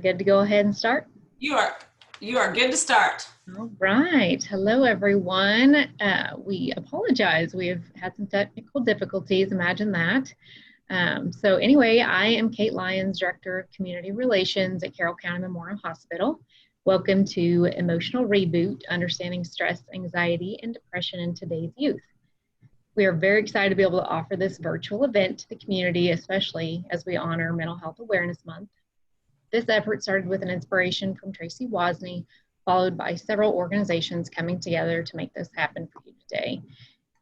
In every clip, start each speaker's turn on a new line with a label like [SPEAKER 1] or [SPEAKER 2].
[SPEAKER 1] Good to go ahead and start?
[SPEAKER 2] You are good to start.
[SPEAKER 1] All right. Hello, everyone. We apologize. We have had some technical difficulties. Imagine that. So anyway, I am Kate Lyons, Director of Community Relations at Carroll County Memorial Hospital. Welcome to Emotional Reboot, Understanding Stress, Anxiety, and Depression in Today's Youth. We are very excited to be able to offer this virtual event to the community, especially as we honor Mental Health Awareness Month. This effort started with an inspiration from Tracy Wozni, followed by several organizations coming together to make this happen for you today.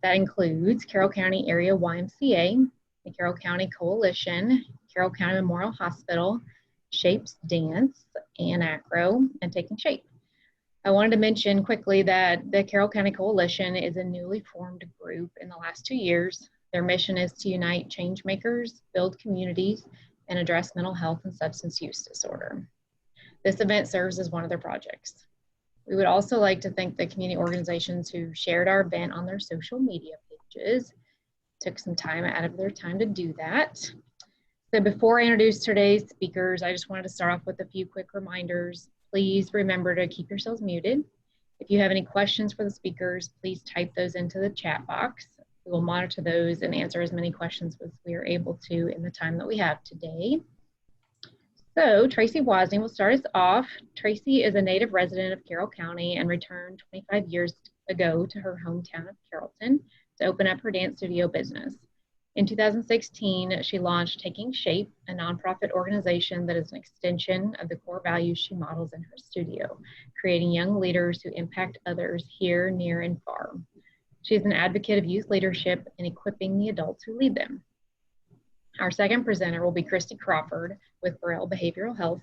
[SPEAKER 1] That includes Carroll County Area YMCA, the Carroll County Coalition, Carroll County Memorial Hospital, Shapes Dance, and Acro, and Taking Shape. I wanted to mention quickly that the Carroll County Coalition is a newly formed group in the last 2 years. Their mission is to unite change makers, build communities, and address mental health and substance use disorder. This event serves as one of their projects. We would also like to thank the community organizations who shared our event on their social media pages, took some time out of their time to do that. So before I introduce today's speakers, I just wanted to start off with a few quick reminders. Please remember to keep yourselves muted. If you have any questions for the speakers, please type those into the chat box. We will monitor those and answer as many questions as we are able to in the time that we have today. So Tracy Wozni will start us off. Tracy is a native resident of Carroll County and returned 25 years ago to her hometown of Carrollton to open up her dance studio business. In 2016, she launched Taking Shape, a nonprofit organization that is an extension of the core values she models in her studio, creating young leaders who impact others here, near, and far. She is an advocate of youth leadership and equipping the adults who lead them. Our second presenter will be Christy Crawford with Burrell Behavioral Health.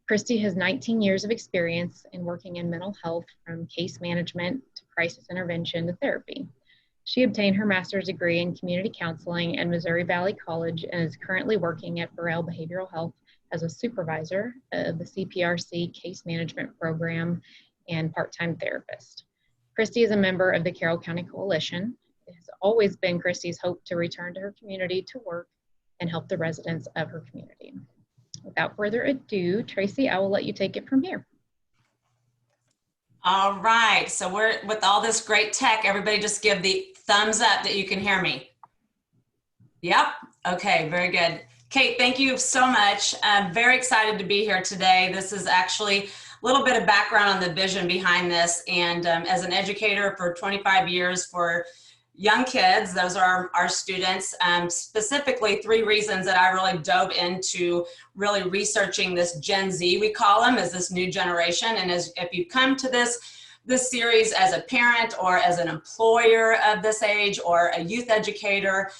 [SPEAKER 1] Christy has 19 years of experience in working in mental health, from case management to crisis intervention to therapy. She obtained her master's degree in community counseling at Missouri Valley College and is currently working at Burrell Behavioral Health as a supervisor of the CPRC case management program and part-time therapist. Christy is a member of the Carroll County Coalition. It has always been Christy's hope to return to her community to work and help the residents of her community. Without further ado, Tracy, I will let you take it from here.
[SPEAKER 2] All right, so we're with all this great tech, everybody just give the thumbs up that you can hear me. Yep, okay, very good. Kate, thank you so much. I'm very excited to be here today. This is actually a little bit of background on the vision behind this, and as an educator for 25 years for young kids, those are our students, specifically 3 reasons that I really dove into really researching this Gen Z, we call them, as this new generation. And as if you come to this series as a parent or as an employer of this age or a youth educator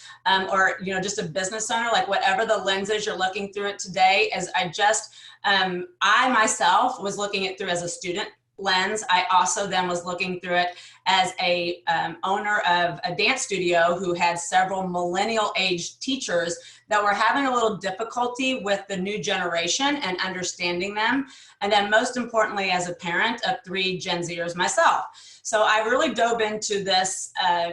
[SPEAKER 2] or just a business owner, like whatever the lenses you're looking through it today, as I myself was looking it through as a student lens. I also then was looking through it as a owner of a dance studio who had several millennial age teachers that were having a little difficulty with the new generation and understanding them. And then most importantly, as a parent of 3 Gen Zers myself. So I really dove into this,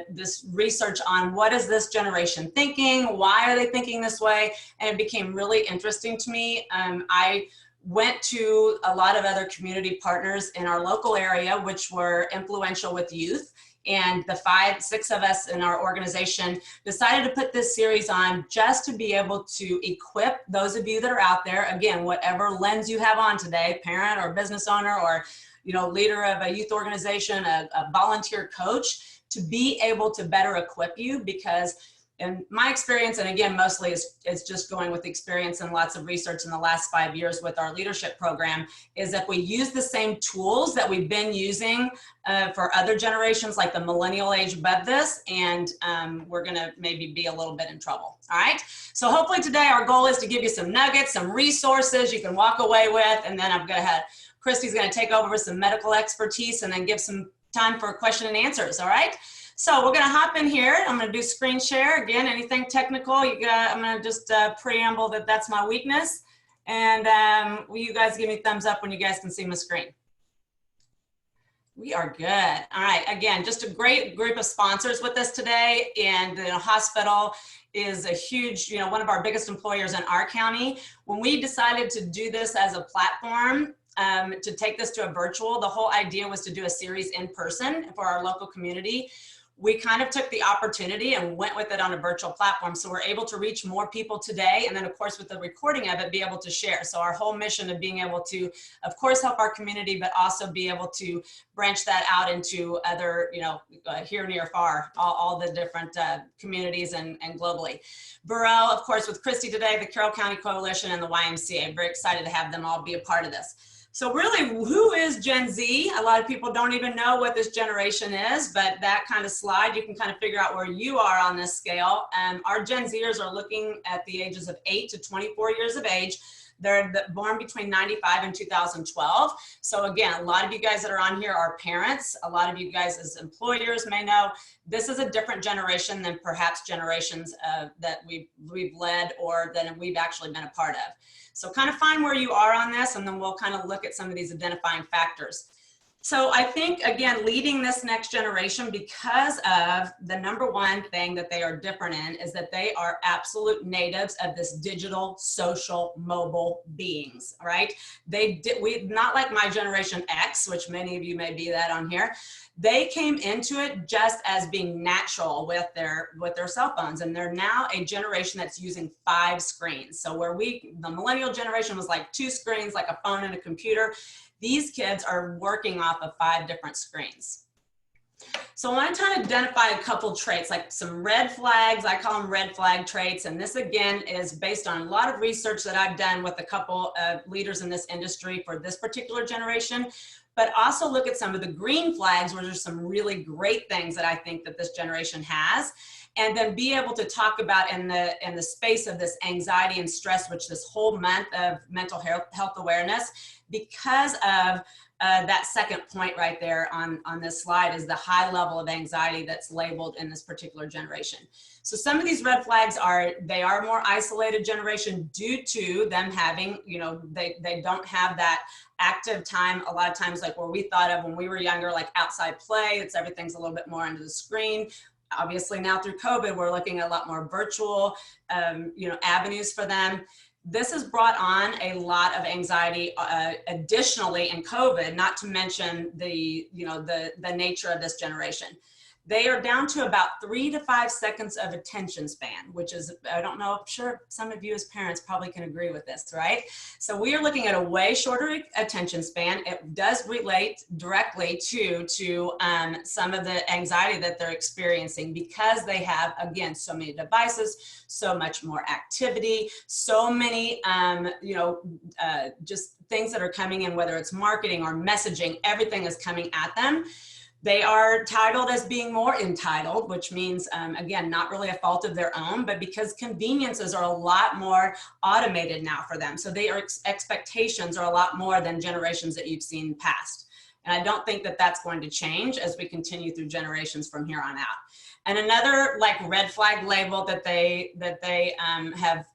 [SPEAKER 2] this research on what is this generation thinking? Why are they thinking this way? And it became really interesting to me. I went to a lot of other community partners in our local area, which were influential with youth. And the 5, 6 of us in our organization decided to put this series on just to be able to equip those of you that are out there, again, whatever lens you have on today, parent or business owner or leader of a youth organization, a volunteer coach, to be able to better equip you. Because in my experience, and again, mostly it's just going with experience and lots of research in the last 5 years with our leadership program, is if we use the same tools that we've been using for other generations, like the millennial age above this, and we're gonna maybe be a little bit in trouble, all right? So hopefully today our goal is to give you some nuggets, some resources you can walk away with, and then Christy's gonna take over with some medical expertise and then give some time for question and answers, all right? So we're gonna hop in here. I'm gonna do screen share. Again, anything technical, I'm gonna just preamble that that's my weakness. And will you guys give me thumbs up when you guys can see my screen? We are good. All right. Again, just a great group of sponsors with us today. And the hospital is a huge, one of our biggest employers in our county. When we decided to do this as a platform, to take this to a virtual, the whole idea was to do a series in person for our local community. We kind of took the opportunity and went with it on a virtual platform. So we're able to reach more people today. And then of course, with the recording of it, be able to share. So our whole mission of being able to, of course, help our community, but also be able to branch that out into other, here, near, far, all the different communities and globally. Burrell, of course, with Christy today, the Carroll County Coalition and the YMCA. Very excited to have them all be a part of this. So really, who is Gen Z? A lot of people don't even know what this generation is, but that kind of slide, you can kind of figure out where you are on this scale. Our Gen Zers are looking at the ages of 8 to 24 years of age. They're born between 95 and 2012. So again, a lot of you guys that are on here are parents. A lot of you guys as employers may know this is a different generation than perhaps generations that we've led or that we've actually been a part of. So kind of find where you are on this, and then we'll kind of look at some of these identifying factors. So I think, again, leading this next generation, because of the number one thing that they are different in is that they are absolute natives of this digital, social, mobile beings, right? Not like my generation X, which many of you may be that on here. They came into it just as being natural with their cell phones, and they're now a generation that's using 5 screens. So where the millennial generation was like 2 screens, like a phone and a computer, these kids are working off of 5 different screens. So I want to kind of identify a couple traits, like some red flags. I call them red flag traits. And this, again, is based on a lot of research that I've done with a couple of leaders in this industry for this particular generation. But also look at some of the green flags, where there's some really great things that I think that this generation has. And then be able to talk about in the space of this anxiety and stress, which this whole month of mental health awareness, because of that second point right there on this slide is the high level of anxiety that's labeled in this particular generation. So some of these red flags they are more isolated generation due to them having, they don't have that active time a lot of times, like where we thought of when we were younger, like outside play. Everything's a little bit more under the screen. Obviously now through COVID, we're looking at a lot more virtual, avenues for them. This has brought on a lot of anxiety additionally in COVID, not to mention the nature of this generation. They are down to about 3 to 5 seconds of attention span, which is, I don't know, I'm sure some of you as parents probably can agree with this, right? So we are looking at a way shorter attention span. It does relate directly to some of the anxiety that they're experiencing because they have, again, so many devices, so much more activity, so many, just things that are coming in, whether it's marketing or messaging, everything is coming at them. They are titled as being more entitled, which means, again, not really a fault of their own, but because conveniences are a lot more automated now for them. So their expectations are a lot more than generations that you've seen past. And I don't think that that's going to change as we continue through generations from here on out. And another like red flag label that they have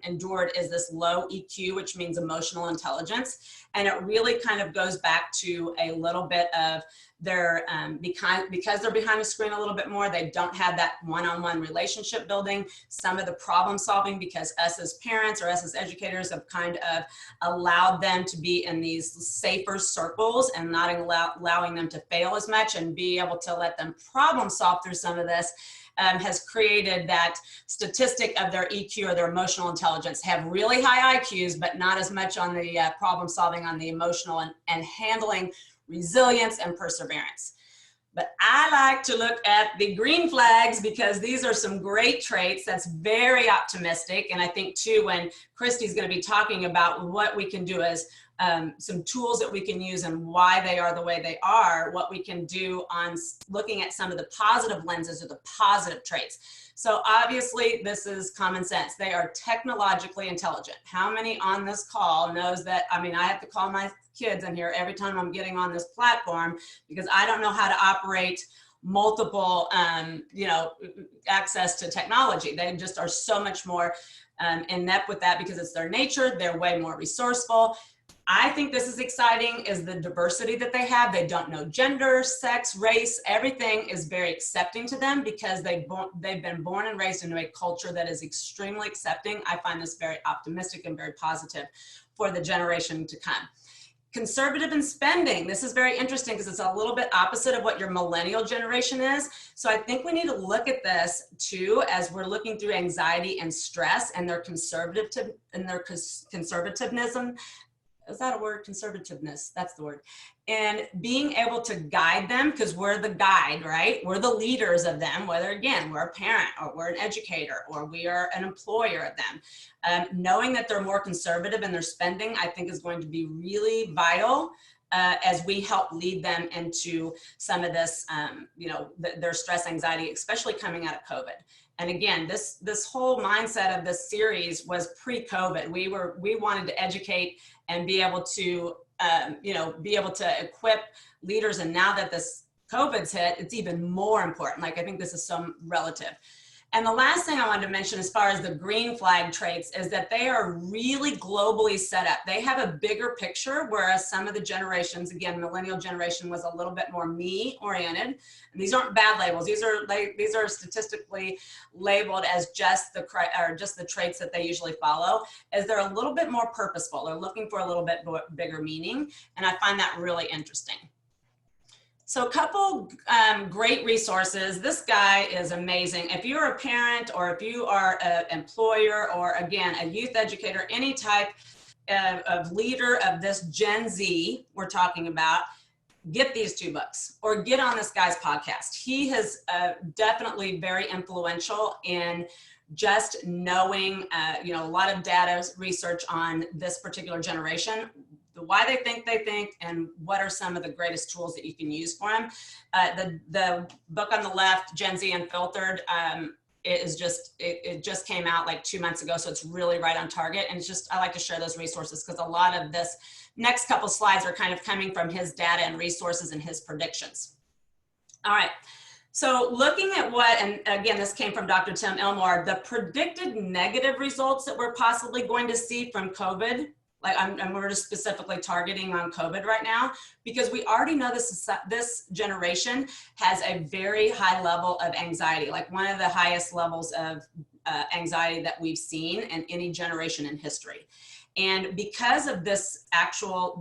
[SPEAKER 2] endured is this low EQ, which means emotional intelligence. And it really kind of goes back to a little bit of their, because they're behind the screen a little bit more, they don't have that one-on-one relationship building, some of the problem solving, because us as parents or us as educators have kind of allowed them to be in these safer circles and not allowing them to fail as much and be able to let them problem solve through some of this. Has created that statistic of their EQ or their emotional intelligence, have really high IQs, but not as much on the problem solving, on the emotional and handling resilience and perseverance. But I like to look at the green flags because these are some great traits that's very optimistic. And I think too, when Christy's going to be talking about what we can do as some tools that we can use and why they are the way they are, what we can do on looking at some of the positive lenses or the positive traits. So obviously this is common sense. They are technologically intelligent. How many on this call knows that? I mean, I have to call my kids in here every time I'm getting on this platform because I don't know how to operate multiple, access to technology. They just are so much more inept with that because it's their nature. They're way more resourceful. I think this is exciting is the diversity that they have. They don't know gender, sex, race, everything is very accepting to them because they've been born and raised into a culture that is extremely accepting. I find this very optimistic and very positive for the generation to come. Conservative in spending. This is very interesting because it's a little bit opposite of what your millennial generation is. So I think we need to look at this too as we're looking through anxiety and stress and their conservatism. Is that a word? Conservativeness, that's the word. And being able to guide them, because we're the guide, right? We're the leaders of them, whether again, we're a parent or we're an educator or we are an employer of them. Knowing that they're more conservative in their spending, I think is going to be really vital as we help lead them into some of this, their stress, anxiety, especially coming out of COVID. And again, this whole mindset of this series was pre-COVID. We wanted to educate and be able to, equip leaders. And now that this COVID's hit, it's even more important. Like, I think this is so relative. And the last thing I wanted to mention as far as the green flag traits is that they are really globally set up. They have a bigger picture, whereas some of the generations, again, millennial generation was a little bit more me oriented. And these aren't bad labels. These are statistically labeled as just the traits that they usually follow, as they're a little bit more purposeful. They're looking for a little bit bigger meaning. And I find that really interesting. So a couple great resources. This guy is amazing. If you're a parent or if you are an employer or again, a youth educator, any type of leader of this Gen Z we're talking about, get these 2 books or get on this guy's podcast. He has definitely very influential in just knowing, a lot of data research on this particular generation, why they think, and what are some of the greatest tools that you can use for them. The book on the left, Gen Z Unfiltered, it just came out like 2 months ago, so it's really right on target. And it's just, I like to share those resources because a lot of this next couple slides are kind of coming from his data and resources and his predictions. All right. So looking at what, and again, this came from Dr. Tim Elmore, the predicted negative results that we're possibly going to see from COVID. And we're just specifically targeting on COVID right now, because we already know this generation has a very high level of anxiety, like one of the highest levels of anxiety that we've seen in any generation in history. And because of this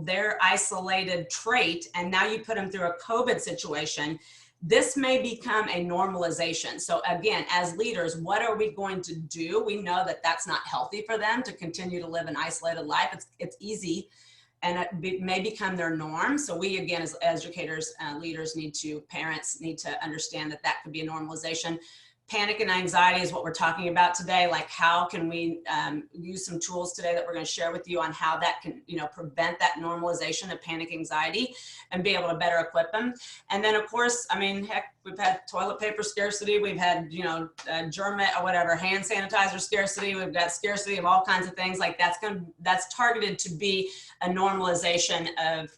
[SPEAKER 2] their isolated trait, and now you put them through a COVID situation, this may become a normalization. So again, as leaders, what are we going to do? We know that that's not healthy for them to continue to live an isolated life. It's easy, and it may become their norm. So we, again, as educators, leaders parents need to understand that that could be a normalization. Panic and anxiety is what we're talking about today. Like, how can we use some tools today that we're going to share with you on how that can, prevent that normalization of panic, anxiety, and be able to better equip them. And then, of course, I mean, heck, we've had toilet paper scarcity. We've had, hand sanitizer scarcity. We've got scarcity of all kinds of things. Like, that's targeted to be a normalization of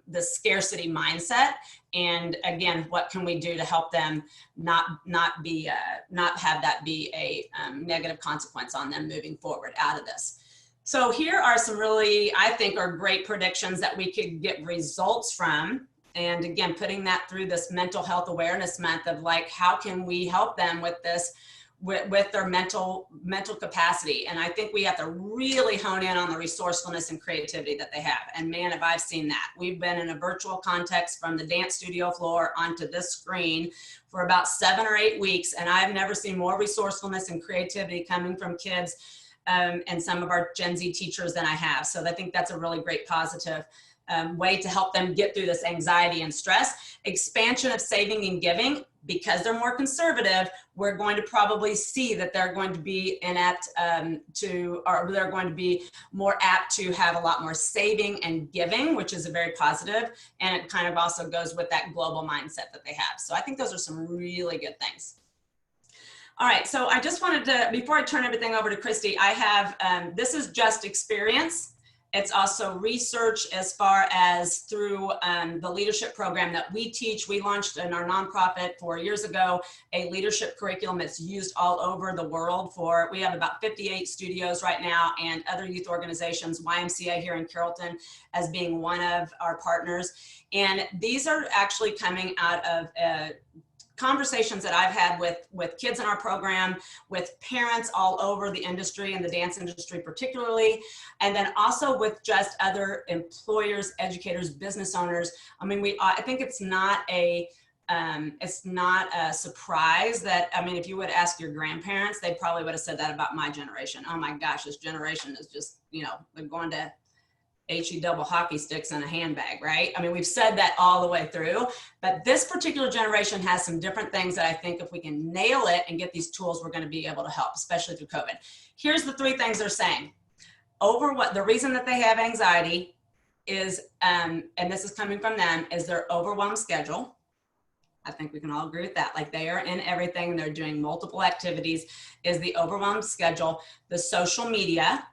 [SPEAKER 2] the scarcity mindset. And again, what can we do to help them not have that be a negative consequence on them moving forward out of this? So here are some really, I think, are great predictions that we could get results from. And again, putting that through this mental health awareness month of like, how can we help them with this, with their mental capacity. And I think we have to really hone in on the resourcefulness and creativity that they have. And man, have I seen that. We've been in a virtual context from the dance studio floor onto this screen for about 7 or 8 weeks. And I've never seen more resourcefulness and creativity coming from kids and some of our Gen Z teachers than I have. So I think that's a really great positive way to help them get through this anxiety and stress. Expansion of saving and giving. Because they're more conservative, we're going to probably see that they're going to be they're going to be more apt to have a lot more saving and giving, which is a very positive, and it kind of also goes with that global mindset that they have. So I think those are some really good things. All right, so I just wanted to, before I turn everything over to Christy, I have, this is just experience. It's also research as far as through the leadership program that we teach. We launched in our nonprofit 4 years ago, a leadership curriculum that's used all over the world we have about 58 studios right now and other youth organizations, YMCA here in Carrollton as being one of our partners. And these are actually coming out of conversations that I've had with kids in our program, with parents all over the industry and the dance industry particularly, and then also with just other employers, educators, business owners. I mean, I think it's not a surprise that, I mean, if you would ask your grandparents, they probably would have said that about my generation. Oh my gosh, this generation is just, they're going to HE double hockey sticks in a handbag, right? I mean, we've said that all the way through, but this particular generation has some different things that I think if we can nail it and get these tools, we're going to be able to help, especially through COVID. Here's the 3 things they're saying. The reason that they have anxiety is, and this is coming from them, is their overwhelmed schedule. I think we can all agree with that. Like, they are in everything. They're doing multiple activities, is the overwhelmed schedule. The social media,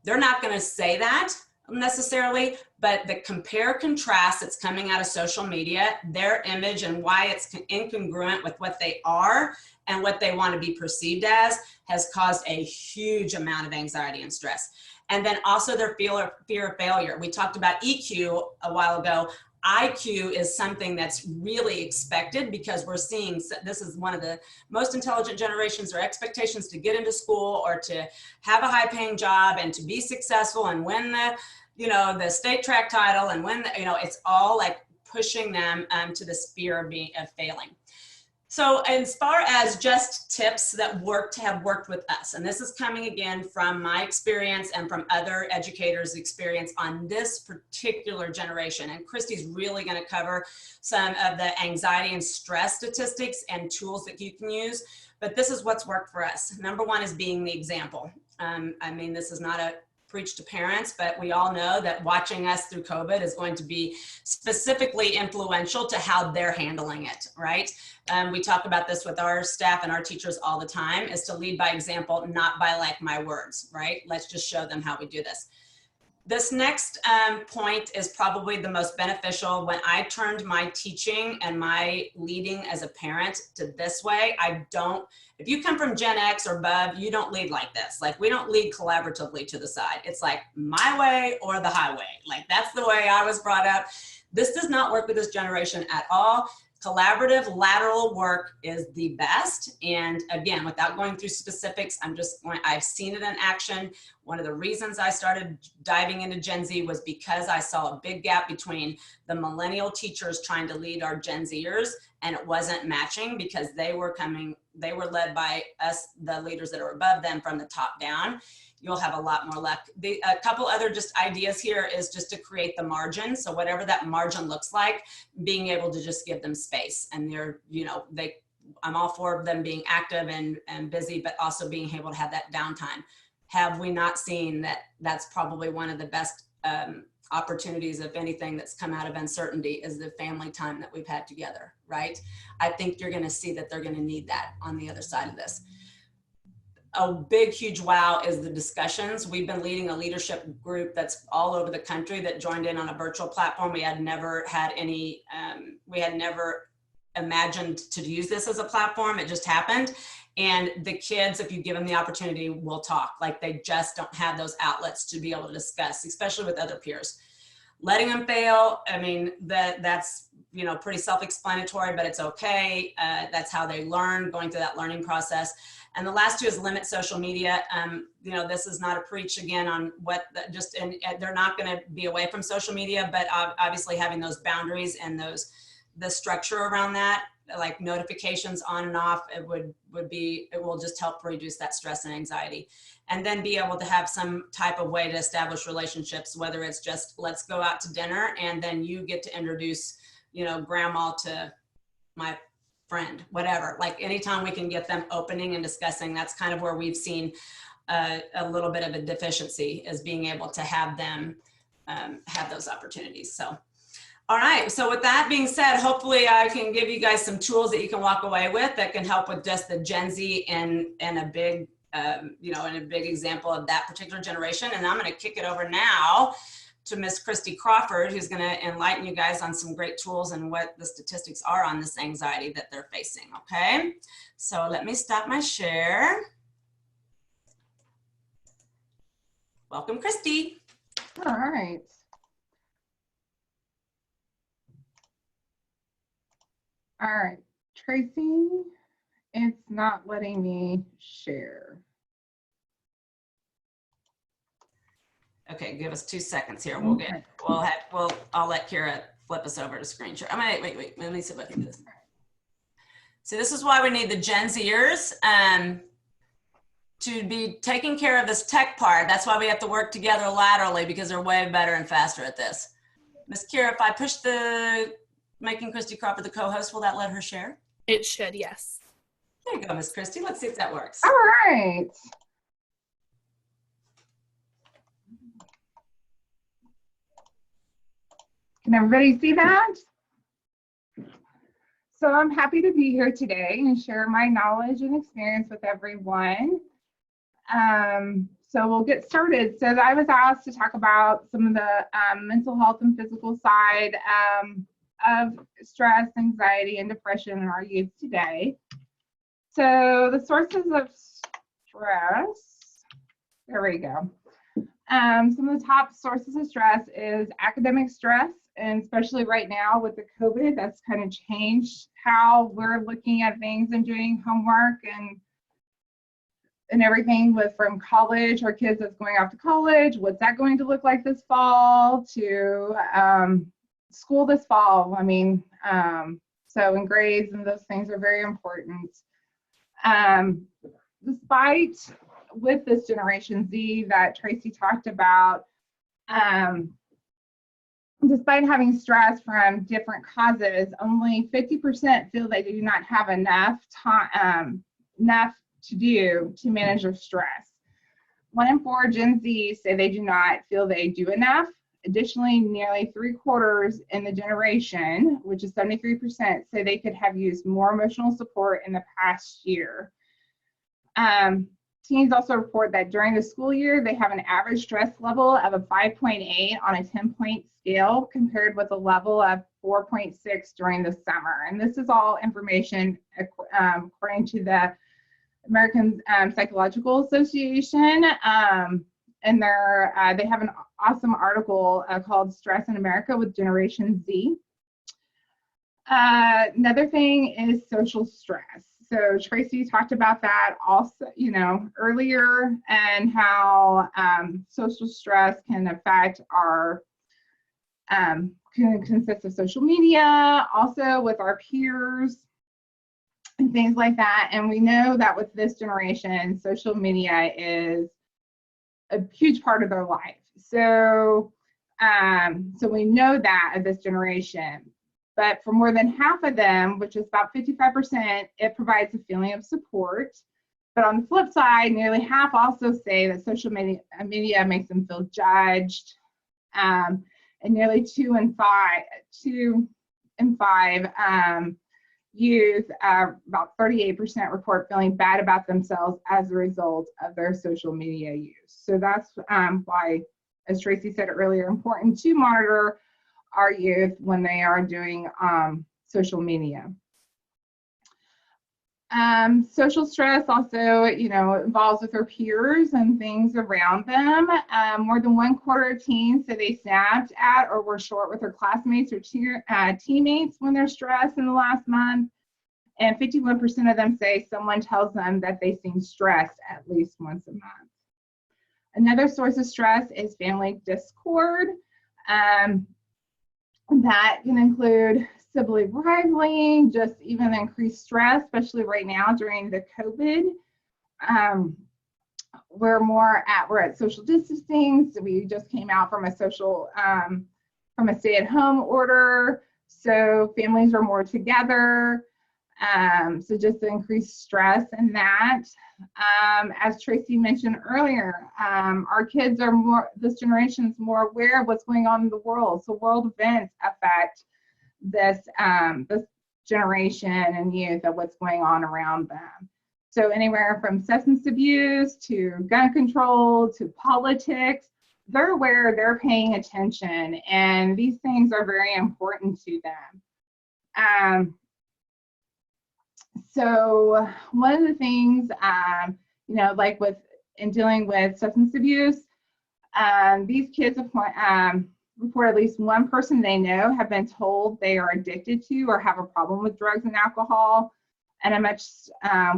[SPEAKER 2] they're not going to say that necessarily, but the compare contrast that's coming out of social media, their image and why it's incongruent with what they are and what they want to be perceived as, has caused a huge amount of anxiety and stress. And then also their fear of failure. We talked about EQ a while ago. IQ is something that's really expected because we're seeing, this is one of the most intelligent generations, or expectations to get into school or to have a high paying job and to be successful and win the state track title and win it's all like pushing them to this fear of failing. So as far as just tips that have worked with us, and this is coming again from my experience and from other educators' experience on this particular generation, and Christy's really going to cover some of the anxiety and stress statistics and tools that you can use, but this is what's worked for us. Number 1 is being the example. I mean, this is not a preach to parents, but we all know that watching us through COVID is going to be specifically influential to how they're handling it, right? We talk about this with our staff and our teachers all the time, is to lead by example, not by like my words, right? Let's just show them how we do this. This next point is probably the most beneficial. When I turned my teaching and my leading as a parent to this way, if you come from Gen X or above, you don't lead like this. Like, we don't lead collaboratively to the side. It's like my way or the highway. Like, that's the way I was brought up. This does not work with this generation at all. Collaborative lateral work is the best. And again, without going through specifics, I've seen it in action. One of the reasons I started diving into Gen Z was because I saw a big gap between the millennial teachers trying to lead our Gen Zers, and it wasn't matching because they were led by us, the leaders that are above them, from the top down. You'll have a lot more luck. A couple other just ideas here is just to create the margin. So whatever that margin looks like, being able to just give them space. And I'm all for them being active and busy, but also being able to have that downtime. Have we not seen that that's probably one of the best opportunities, if anything, that's come out of uncertainty, is the family time that we've had together, right? I think you're gonna see that they're gonna need that on the other side of this. A big, huge wow is the discussions. We've been leading a leadership group that's all over the country that joined in on a virtual platform. We had never imagined to use this as a platform. It just happened. And the kids, if you give them the opportunity, will talk. Like, they just don't have those outlets to be able to discuss, especially with other peers. Letting them fail, I mean, that's pretty self-explanatory, but it's okay. That's how they learn, going through that learning process. And the last 2 is limit social media. This is not a preach again on they're not going to be away from social media, but obviously having those boundaries and the structure around that, like notifications on and off, it will just help reduce that stress and anxiety. And then be able to have some type of way to establish relationships, whether it's just, let's go out to dinner and then you get to introduce, grandma to my friend, whatever. Like, anytime we can get them opening and discussing, that's kind of where we've seen a little bit of a deficiency, is being able to have them have those opportunities. So, all right. So with that being said, hopefully I can give you guys some tools that you can walk away with that can help with just the Gen Z in a big you know, and a big example of that particular generation. And I'm going to kick it over now to Miss Christy Crawford, who's going to enlighten you guys on some great tools and what the statistics are on this anxiety that they're facing. Okay, so let me stop my share. Welcome, Christy.
[SPEAKER 3] All right. All right, Tracy, it's not letting me share.
[SPEAKER 2] Okay, give us 2 seconds here. I'll let Kira flip us over to screen share. Wait, let me see if I can do this. So this is why we need the Gen Zers to be taking care of this tech part. That's why we have to work together laterally, because they're way better and faster at this. Miss Kira, if I push the making Christy Crawford the co-host, will that let her share?
[SPEAKER 4] It should, yes.
[SPEAKER 2] There you go, Miss Christy. Let's see if that works.
[SPEAKER 3] All right. Can everybody see that? So I'm happy to be here today and share my knowledge and experience with everyone. So we'll get started. So I was asked to talk about some of the mental health and physical side of stress, anxiety, and depression in our youth today. So the sources of stress, there we go. Some of the top sources of stress is academic stress, and especially right now with the COVID, that's kind of changed how we're looking at things and doing homework and everything from college, our kids that's going off to college, what's that going to look like this fall, to school this fall. I mean, so in grades and those things are very important. Despite with this Generation Z that Tracy talked about, despite having stress from different causes, only 50% feel they do not have enough time, enough to do to manage their stress. 1 in 4 Gen Z say they do not feel they do enough. Additionally, nearly 3/4 in the generation, which is 73%, say they could have used more emotional support in the past year. Teens also report that during the school year, they have an average stress level of a 5.8 on a 10-point scale, compared with a level of 4.6 during the summer. And this is all information according to the American Psychological Association. And they have an awesome article called Stress in America with Generation Z. Another thing is social stress. So Tracy talked about that also, earlier, and how social stress can affect our, can consist of social media, also with our peers and things like that. And we know that with this generation, social media is a huge part of their life. So, so we know that of this generation. But for more than half of them, which is about 55%, it provides a feeling of support. But on the flip side, nearly half also say that social media makes them feel judged. And nearly 2 in 5 youth, about 38% report feeling bad about themselves as a result of their social media use. So that's why, as Tracy said earlier, important to monitor our youth when they are doing social media. Social stress also, involves with their peers and things around them. More than 1/4 of teens say they snapped at or were short with their classmates or teammates when they're stressed in the last month. And 51% of them say someone tells them that they seem stressed at least once a month. Another source of stress is family discord. That can include sibling rivaling, just even increased stress, especially right now during the COVID. We're at social distancing. So we just came out from a stay-at-home order. So families are more together. So just the increased stress in that. As Tracy mentioned earlier, our kids are this generation is more aware of what's going on in the world. So world events affect this generation and youth of what's going on around them. So anywhere from substance abuse to gun control to politics, they're aware, they're paying attention, and these things are very important to them. So one of the things, you know, like in dealing with substance abuse, these kids report at least one person they know have been told they are addicted to or have a problem with drugs and alcohol, and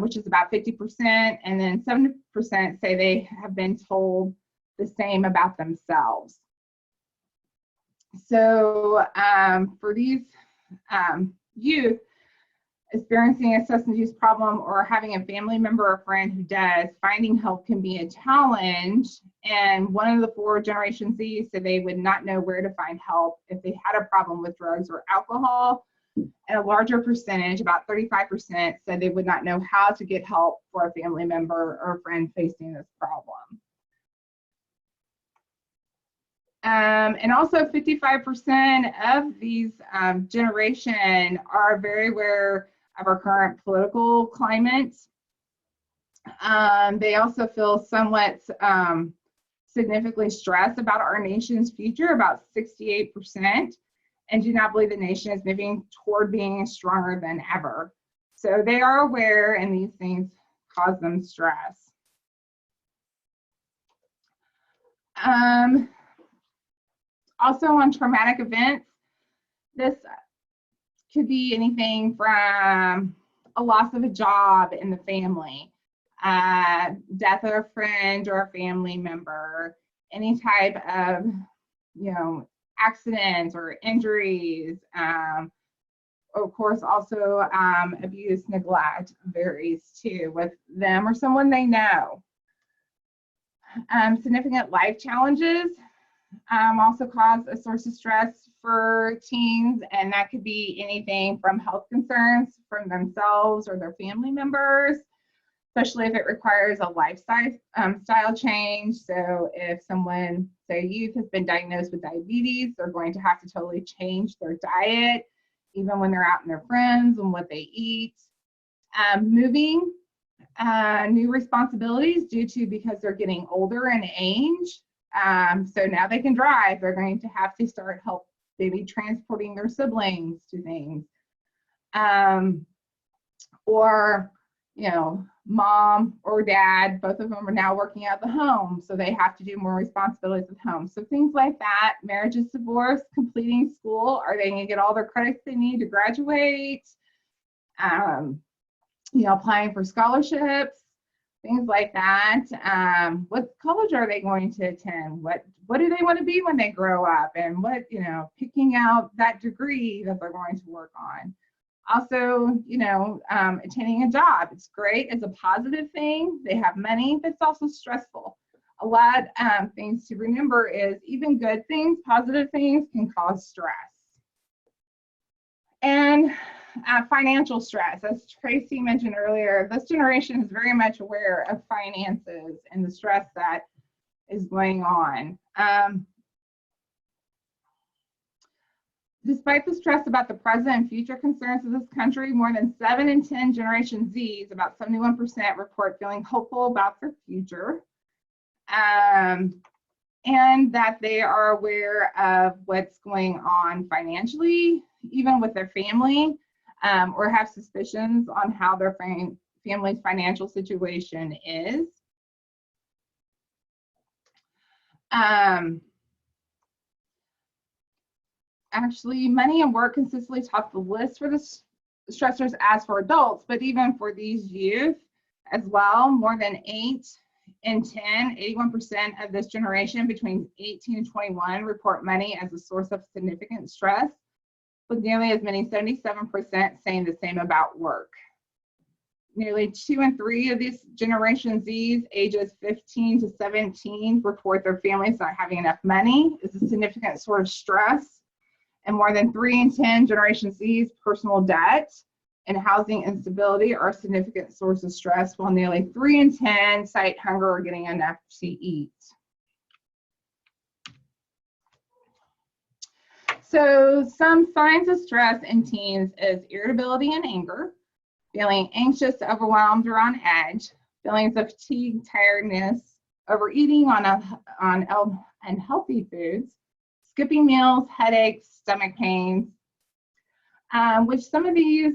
[SPEAKER 3] which is about 50%, and then 70% say they have been told the same about themselves. So for these youth experiencing a substance use problem or having a family member or friend who does, finding help can be a challenge. And one of the 4 Generation Z said they would not know where to find help if they had a problem with drugs or alcohol. And a larger percentage, about 35%, said they would not know how to get help for a family member or friend facing this problem. And also 55% of these generation are very aware of our current political climate. They also feel somewhat significantly stressed about our nation's future, about 68%, and do not believe the nation is moving toward being stronger than ever. So they are aware, and these things cause them stress. Also on traumatic events, this could be anything from a loss of a job in the family, death of a friend or a family member, any type of, you know, accidents or injuries. Of course, also abuse, neglect varies too with them or someone they know. Significant life challenges also cause a source of stress for teens, and that could be anything from health concerns from themselves or their family members, especially if it requires a lifestyle change. So if someone, say a youth, has been diagnosed with diabetes, they're going to have to totally change their diet, even when they're out with their friends, and what they eat. Moving, new responsibilities because they're getting older in age. So now they can drive, they're going to have to start help maybe transporting their siblings to things. Or, you know, mom or dad, both of them are now working out of the home, so they have to do more responsibilities at home. So things like that, marriages, divorce, completing school, are they gonna get all their credits they need to graduate? You know, applying for scholarships, things like that. What college are they going to attend? What do they want to be when they grow up? And what, you know, picking out that degree that they're going to work on. Also, you know, attaining a job. It's great, it's a positive thing. They have money, but it's also stressful. A lot of things to remember is even good things, positive things, can cause stress. And financial stress, as Tracy mentioned earlier, this generation is very much aware of finances and the stress that is going on. Despite the stress about the present and future concerns of this country, more than 7 in 10 Generation Zs, about 71%, report feeling hopeful about their future, and that they are aware of what's going on financially, even with their family, or have suspicions on how their family's financial situation is. Actually, money and work consistently top the list for the stressors as for adults, but even for these youth as well, more than 8 in 10, 81% of this generation between 18 and 21 report money as a source of significant stress, with nearly as many, 77%, saying the same about work. Nearly 2 in 3 of these Generation Zs, ages 15 to 17, report their families not having enough money is a significant source of stress. And more than 3 in 10 Generation Z's, personal debt and housing instability are a significant source of stress, while nearly 3 in 10 cite hunger or getting enough to eat. So some signs of stress in teens is irritability and anger, feeling anxious, overwhelmed, or on edge, feelings of fatigue, tiredness, overeating on unhealthy foods, skipping meals, headaches, stomach pains, which some of these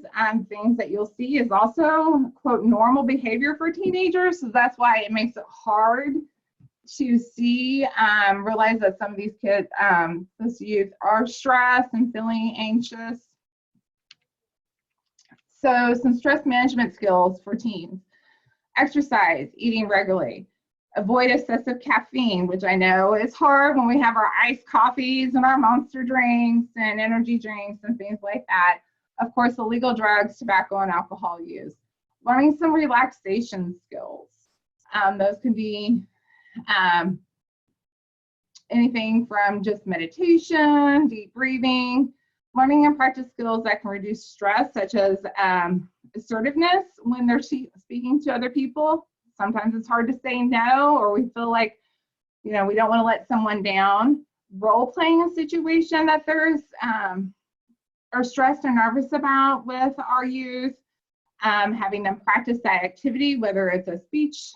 [SPEAKER 3] things that you'll see is also, quote, normal behavior for teenagers. So that's why it makes it hard to see, realize that some of these kids, this youth are stressed and feeling anxious. So some stress management skills for teens: exercise, eating regularly, avoid excessive caffeine, which I know is hard when we have our iced coffees and our Monster drinks and energy drinks and things like that. Of course, illegal drugs, tobacco, and alcohol use. Learning some relaxation skills. Those can be anything from just meditation, deep breathing, learning and practice skills that can reduce stress, such as assertiveness when they're speaking to other people. Sometimes it's hard to say no, or we feel like, we don't want to let someone down. Role playing a situation that there's are stressed or nervous about with our youth, having them practice that activity, whether it's a speech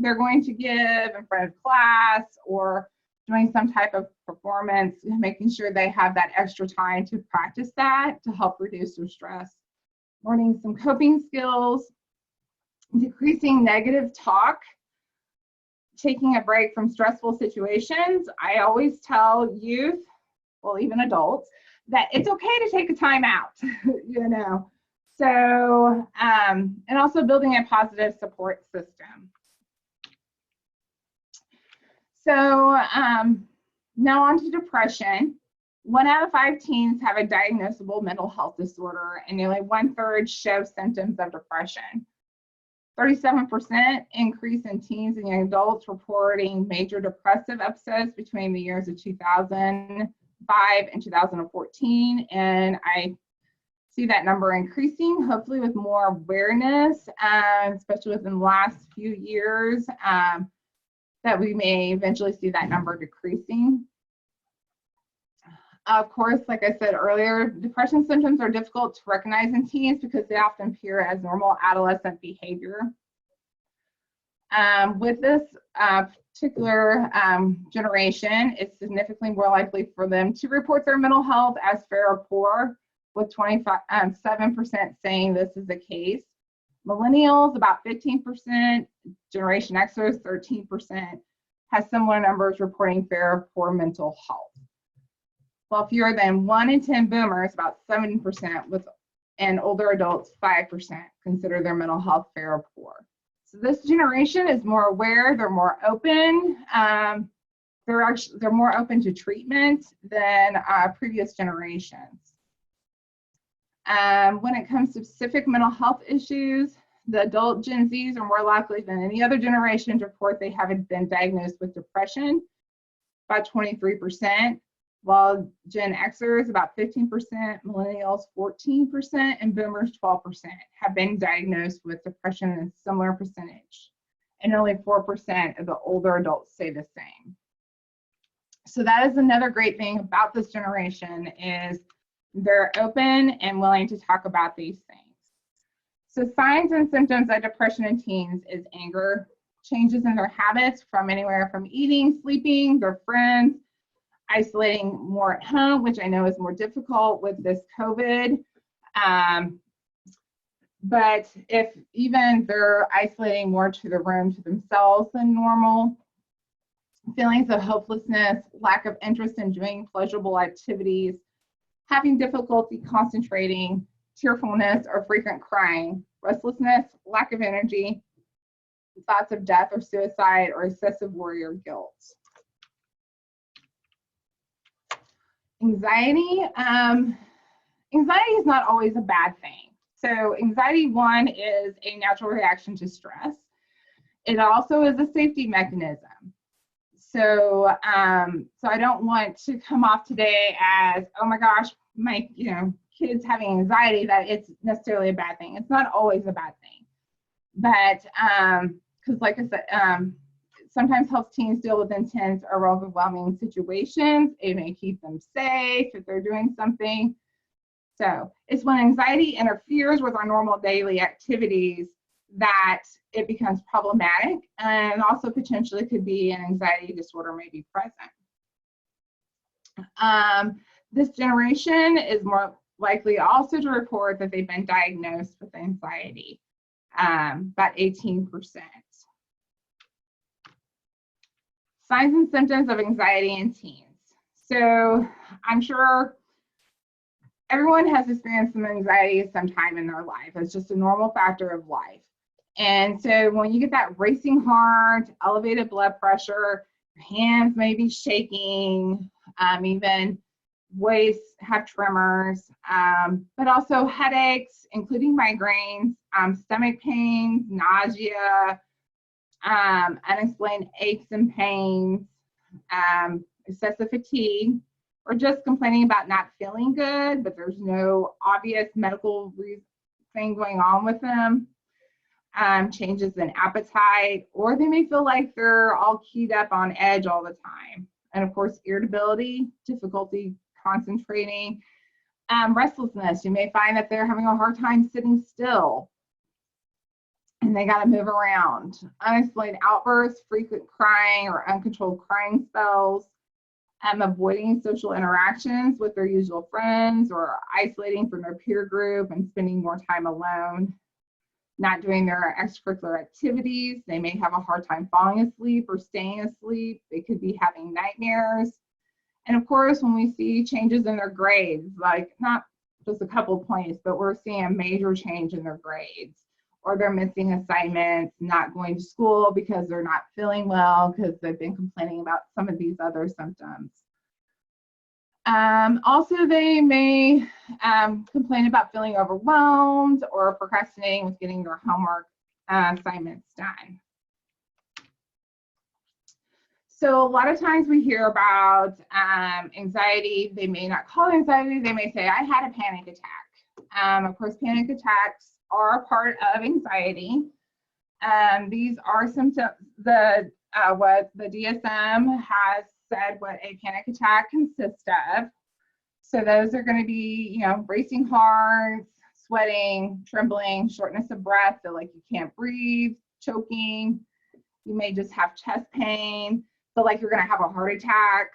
[SPEAKER 3] they're going to give in front of class or doing some type of performance, making sure they have that extra time to practice that to help reduce their stress. Learning some coping skills, decreasing negative talk, taking a break from stressful situations. I always tell youth, well, even adults, that it's okay to take a time out, So, and also building a positive support system. So now on to depression. 1 out of 5 teens have a diagnosable mental health disorder, and nearly 1/3 show symptoms of depression. 37% increase in teens and young adults reporting major depressive episodes between the years of 2005 and 2014, and I see that number increasing, hopefully with more awareness, especially within the last few years, that we may eventually see that number decreasing. Of course, like I said earlier, depression symptoms are difficult to recognize in teens because they often appear as normal adolescent behavior. With this particular generation, it's significantly more likely for them to report their mental health as fair or poor, with 27% saying this is the case. Millennials, about 15%, Generation Xers, 13%, has similar numbers reporting fair or poor mental health. While fewer than 1 in 10 boomers, about 7%, and older adults, 5%, consider their mental health fair or poor. So this generation is more aware, they're more open, they're more open to treatment than previous generations. When it comes to specific mental health issues, the adult Gen Zs are more likely than any other generation to report they haven't been diagnosed with depression, about 23%, while Gen Xers, about 15%, millennials, 14%, and boomers, 12%, have been diagnosed with depression in a similar percentage. And only 4% of the older adults say the same. So that is another great thing about this generation, is they're open and willing to talk about these things. So signs and symptoms of depression in teens is anger, changes in their habits from anywhere from eating, sleeping, their friends, isolating more at home, which I know is more difficult with this COVID. But if even they're isolating more to the room to themselves than normal, feelings of hopelessness, lack of interest in doing pleasurable activities, having difficulty concentrating, tearfulness or frequent crying, restlessness, lack of energy, thoughts of death or suicide, or excessive worry or guilt. Anxiety. Anxiety is not always a bad thing. So anxiety, one, is a natural reaction to stress. It also is a safety mechanism. So, so I don't want to come off today as, oh my gosh, my kids having anxiety, that it's necessarily a bad thing. It's not always a bad thing. But because like I said, sometimes helps teens deal with intense or overwhelming situations. It may keep them safe if they're doing something. So it's when anxiety interferes with our normal daily activities that it becomes problematic, and also potentially could be an anxiety disorder may be present. This generation is more likely also to report that they've been diagnosed with anxiety, about 18%. Signs and symptoms of anxiety in teens. So I'm sure everyone has experienced some anxiety at some time in their life. It's just a normal factor of life. And so when you get that racing heart, elevated blood pressure, your hands may be shaking, even waist have tremors, but also headaches, including migraines, stomach pains, nausea, unexplained aches and pains, excessive fatigue, or just complaining about not feeling good, but there's no obvious medical thing going on with them. Changes in appetite, or they may feel like they're all keyed up on edge all the time. And of course, irritability, difficulty concentrating, restlessness. You may find that they're having a hard time sitting still and they got to move around. Unexplained outbursts, frequent crying or uncontrolled crying spells, avoiding social interactions with their usual friends, or isolating from their peer group and spending more time alone. Not doing their extracurricular activities. They may have a hard time falling asleep or staying asleep. They could be having nightmares. And of course, when we see changes in their grades, like not just a couple points, but we're seeing a major change in their grades, or they're missing assignments, not going to school because they're not feeling well because they've been complaining about some of these other symptoms. Also, they may complain about feeling overwhelmed or procrastinating with getting their homework assignments done. So a lot of times we hear about anxiety. They may not call it anxiety. They may say, I had a panic attack. Of course, panic attacks are a part of anxiety. These are symptoms. What the DSM has said what a panic attack consists of. So those are going to be, racing hearts, sweating, trembling, shortness of breath, feel like you can't breathe, choking. You may just have chest pain, feel like you're going to have a heart attack,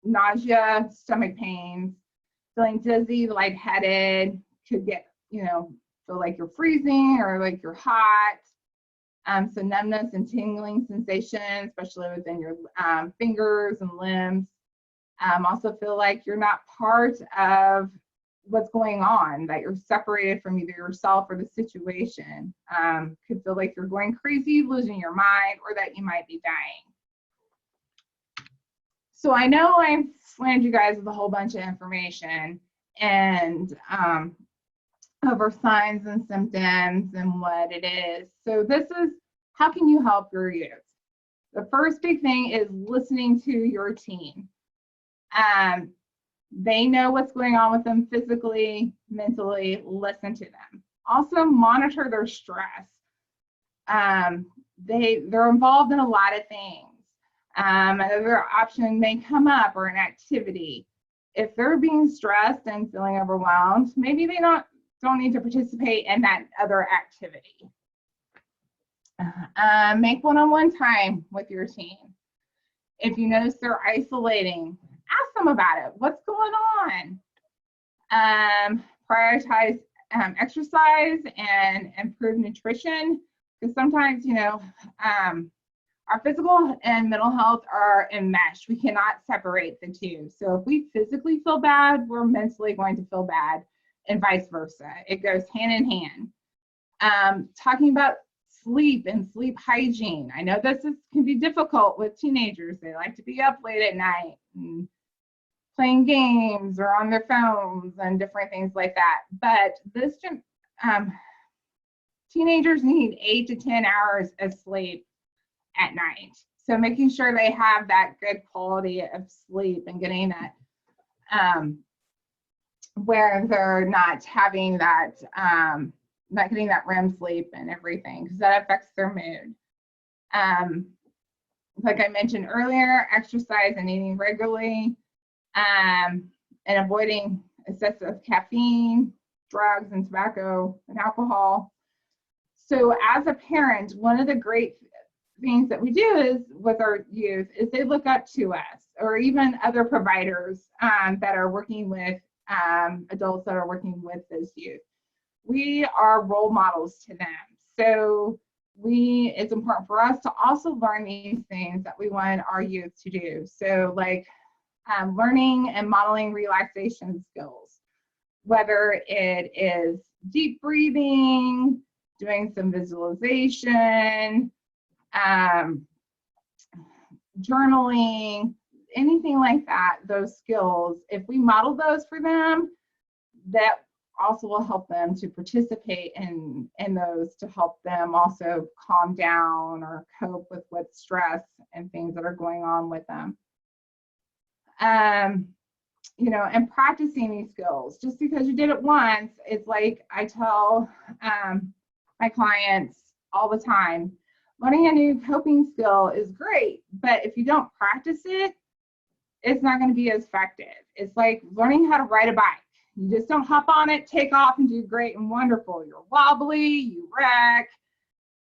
[SPEAKER 3] nausea, stomach pains, feeling dizzy, lightheaded, could get, feel like you're freezing or like you're hot. So numbness and tingling sensation, especially within your fingers and limbs. Also feel like you're not part of what's going on, that you're separated from either yourself or the situation. Could feel like you're going crazy, losing your mind, or that you might be dying. So I know I've slammed you guys with a whole bunch of information and over signs and symptoms and what it is. So this is, how can you help your youth? The first big thing is listening to your teen. They know what's going on with them physically, mentally, listen to them. Also monitor their stress. They're involved in a lot of things. Another option may come up, or an activity. If they're being stressed and feeling overwhelmed, maybe they don't need to participate in that other activity. Make one-on-one time with your teen. If you notice they're isolating, ask them about it. What's going on? Prioritize exercise and improve nutrition, because sometimes, our physical and mental health are enmeshed. We cannot separate the two. So if we physically feel bad, we're mentally going to feel bad, and vice versa. It goes hand in hand. Talking about sleep and sleep hygiene. I know this can be difficult with teenagers. They like to be up late at night and playing games or on their phones and different things like that. But teenagers need 8 to 10 hours of sleep at night. So making sure they have that good quality of sleep and getting that where they're not having that, not getting that REM sleep and everything, because that affects their mood. Like I mentioned earlier, exercise and eating regularly, and avoiding excessive caffeine, drugs and tobacco and alcohol. So as a parent, one of the great things that we do is with our youth is they look up to us, or even other providers that are working with adults that are working with those youth. We are role models to them. So it's important for us to also learn these things that we want our youth to do. So like learning and modeling relaxation skills, whether it is deep breathing, doing some visualization, journaling, anything like that, those skills, if we model those for them, that also will help them to participate in those, to help them also calm down or cope with stress and things that are going on with them. You know, and practicing these skills. Just because you did it once, it's like I tell my clients all the time, learning a new coping skill is great, but if you don't practice it, it's not going to be as effective. It's like learning how to ride a bike. You just don't hop on it, take off, and do great and wonderful. You're wobbly, you wreck,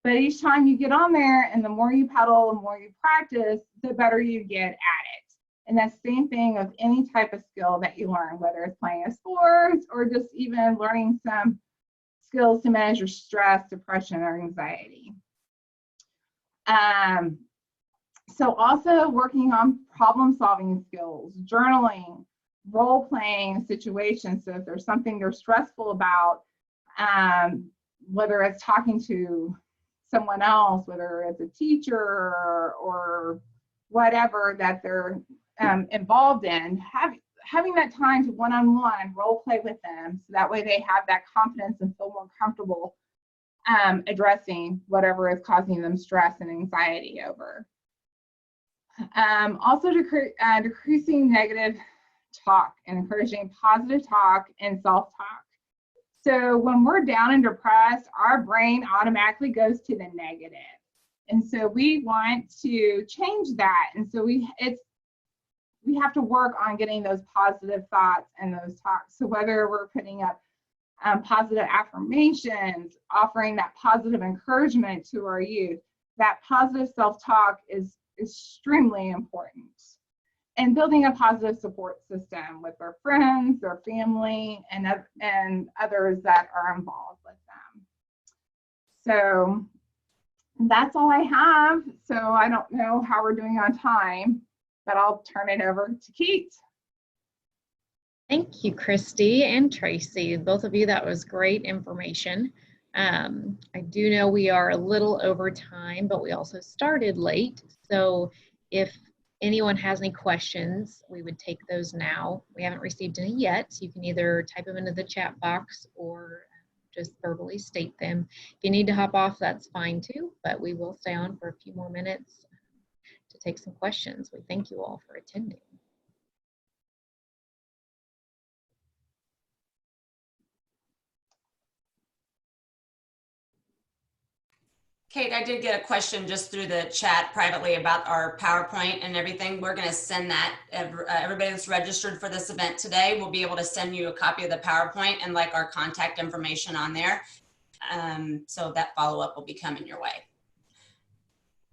[SPEAKER 3] but each time you get on there and the more you pedal, the more you practice, the better you get at it. And that's the same thing of any type of skill that you learn, whether it's playing a sport or just even learning some skills to manage your stress, depression, or anxiety. So also working on problem-solving skills, journaling, role-playing situations. So if there's something they're stressful about, whether it's talking to someone else, whether it's a teacher or whatever that they're involved in, having that time to one-on-one role play with them, so that way they have that confidence and feel more comfortable addressing whatever is causing them stress and anxiety over. Also decreasing negative talk and encouraging positive talk and self-talk. So when we're down and depressed, our brain automatically goes to the negative. And so we want to change that. And so we have to work on getting those positive thoughts and those talks. So whether we're putting up positive affirmations, offering that positive encouragement to our youth, that positive self-talk is extremely important. And building a positive support system with their friends, their family, and others that are involved with them. So that's all I have. So I don't know how we're doing on time, but I'll turn it over to Kate.
[SPEAKER 1] Thank you, Christy and Tracy. Both of you, that was great information. I do know we are a little over time, but we also started late. So if anyone has any questions, we would take those now. We haven't received any yet, so you can either type them into the chat box or just verbally state them. If you need to hop off, that's fine too, but we will stay on for a few more minutes to take some questions. We thank you all for attending.
[SPEAKER 2] Kate, I did get a question just through the chat privately about our PowerPoint and everything. We're going to send that. Everybody that's registered for this event today will be able to send you a copy of the PowerPoint and like our contact information on there. So that follow-up will be coming your way.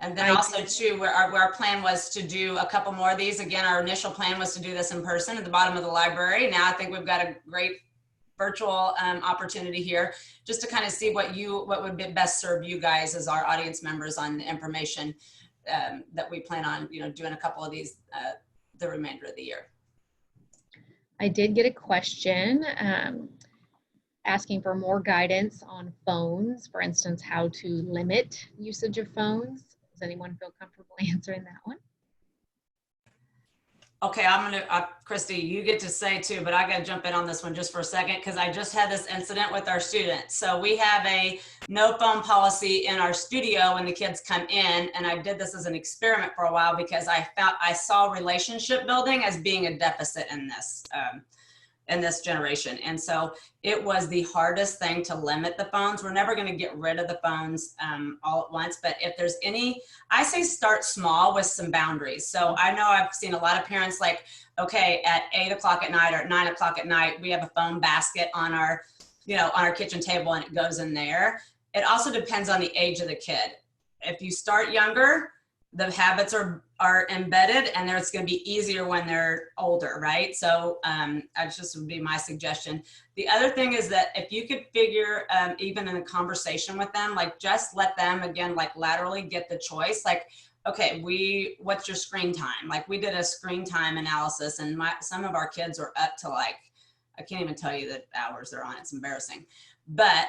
[SPEAKER 2] And then also too, where our plan was to do a couple more of these. Again, our initial plan was to do this in person at the bottom of the library. Now I think we've got a great virtual opportunity here, just to kind of see what would best serve you guys as our audience members on the information that we plan on, doing a couple of these the remainder of the year.
[SPEAKER 1] I did get a question asking for more guidance on phones, for instance, how to limit usage of phones. Does anyone feel comfortable answering that one?
[SPEAKER 2] Okay, I'm gonna, Christy, you get to say too, but I gotta jump in on this one just for a second, because I just had this incident with our students. So we have a no phone policy in our studio when the kids come in, and I did this as an experiment for a while because I saw relationship building as being a deficit in this. in this generation. And so it was the hardest thing to limit the phones. We're never going to get rid of the phones all at once, but if there's any, I say start small with some boundaries. So I know I've seen a lot of parents like, okay, at 8 o'clock at night or at 9 o'clock at night, we have a phone basket on our, you know, on our kitchen table and it goes in there. It also depends on the age of the kid. If you start younger, the habits are embedded and it's going to be easier when they're older, right? So that just would be my suggestion. The other thing is that if you could figure, even in a conversation with them, like just let them, again, like laterally get the choice. Like, okay, what's your screen time? Like we did a screen time analysis and some of our kids are up to like, I can't even tell you the hours they're on. It's embarrassing. But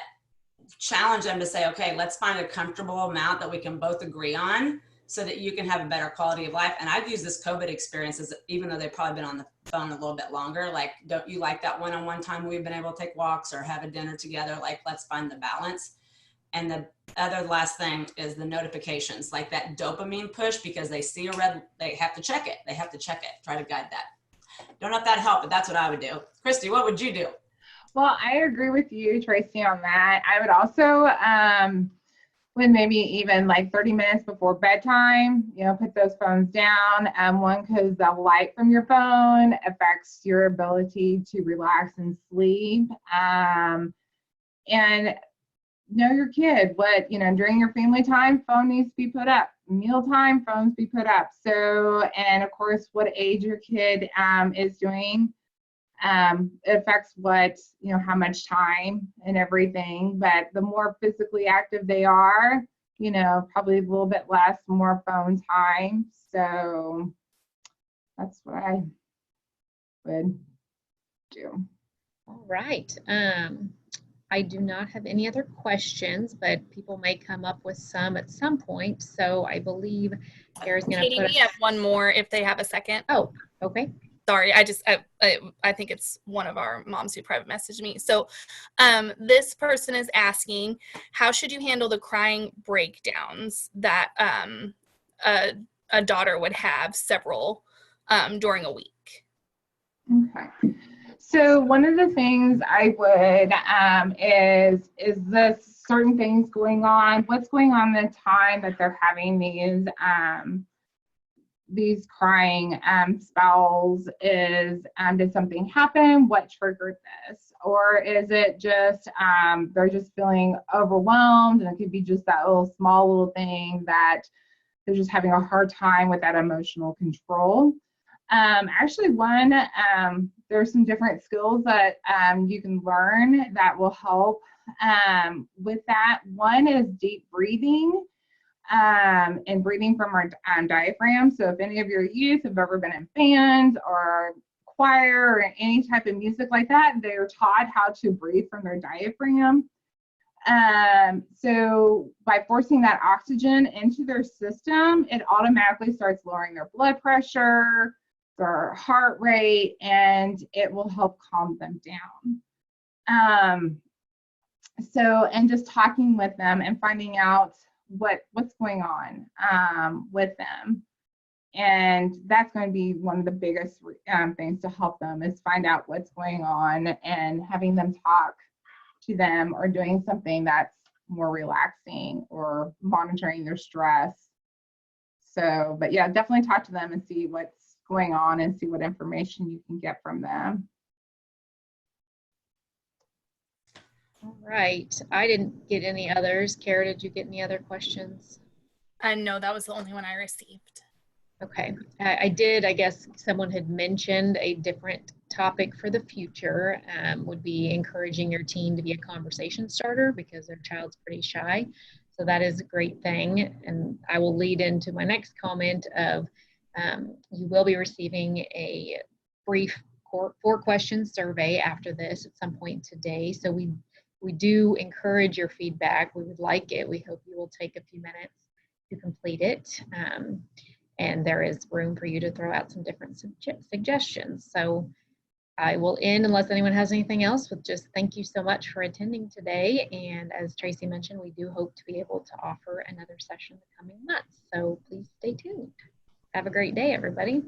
[SPEAKER 2] challenge them to say, okay, let's find a comfortable amount that we can both agree on so that you can have a better quality of life. And I've used this COVID experience as, even though they've probably been on the phone a little bit longer, like, don't you like that one-on-one time we've been able to take walks or have a dinner together? Like, let's find the balance. And the other last thing is the notifications, like that dopamine push, because they see a red, they have to check it. They have to check it, try to guide that. Don't know if that helped, but that's what I would do. Christy, what would you do?
[SPEAKER 3] Well, I agree with you, Tracy, on that. I would also, when maybe even like 30 minutes before bedtime, you know, put those phones down. One, because the light from your phone affects your ability to relax and sleep. And know your kid. What, you know, during your family time, phone needs to be put up. Mealtime, phones be put up. So, and of course, what age your kid is doing. It affects what, you know, how much time and everything, but the more physically active they are, you know, probably a little bit less, more phone time. So that's what I would do.
[SPEAKER 1] All right. I do not have any other questions, but people may come up with some at some point. So I believe Kara's going to
[SPEAKER 4] Katie, we have one more if they have a second.
[SPEAKER 1] Oh, okay.
[SPEAKER 4] Sorry, I think it's one of our moms who private messaged me. So this person is asking, how should you handle the crying breakdowns that a daughter would have several during a week?
[SPEAKER 3] Okay. So one of the things I would is this certain things going on? What's going on the time that they're having these crying spells? Did something happen? What triggered this? Or is it just they're just feeling overwhelmed, and it could be just that small little thing that they're just having a hard time with that emotional control? Actually, there's some different skills that you can learn that will help with that. One is deep breathing. And breathing from our diaphragm. So if any of your youth have ever been in bands or choir or any type of music like that, they're taught how to breathe from their diaphragm. So by forcing that oxygen into their system, it automatically starts lowering their blood pressure, their heart rate, and it will help calm them down. And just talking with them and finding out what's going on with them, and that's going to be one of the biggest things to help them, is find out what's going on and having them talk to them or doing something that's more relaxing or monitoring their stress. So, but yeah, definitely talk to them and see what's going on and see what information you can get from them.
[SPEAKER 1] All right. I didn't get any others. Kara, did you get any other questions?
[SPEAKER 4] No, that was the only one I received.
[SPEAKER 1] Okay. I did, I guess someone had mentioned a different topic for the future would be encouraging your teen to be a conversation starter because their child's pretty shy. So that is a great thing. And I will lead into my next comment of you will be receiving a brief 4-question survey after this at some point today. So we do encourage your feedback. We would like it. We hope you will take a few minutes to complete it. And there is room for you to throw out some different suggestions. So I will end, unless anyone has anything else, with just thank you so much for attending today. And as Tracy mentioned, we do hope to be able to offer another session in the coming months. So please stay tuned. Have a great day, everybody.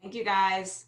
[SPEAKER 2] Thank you, guys.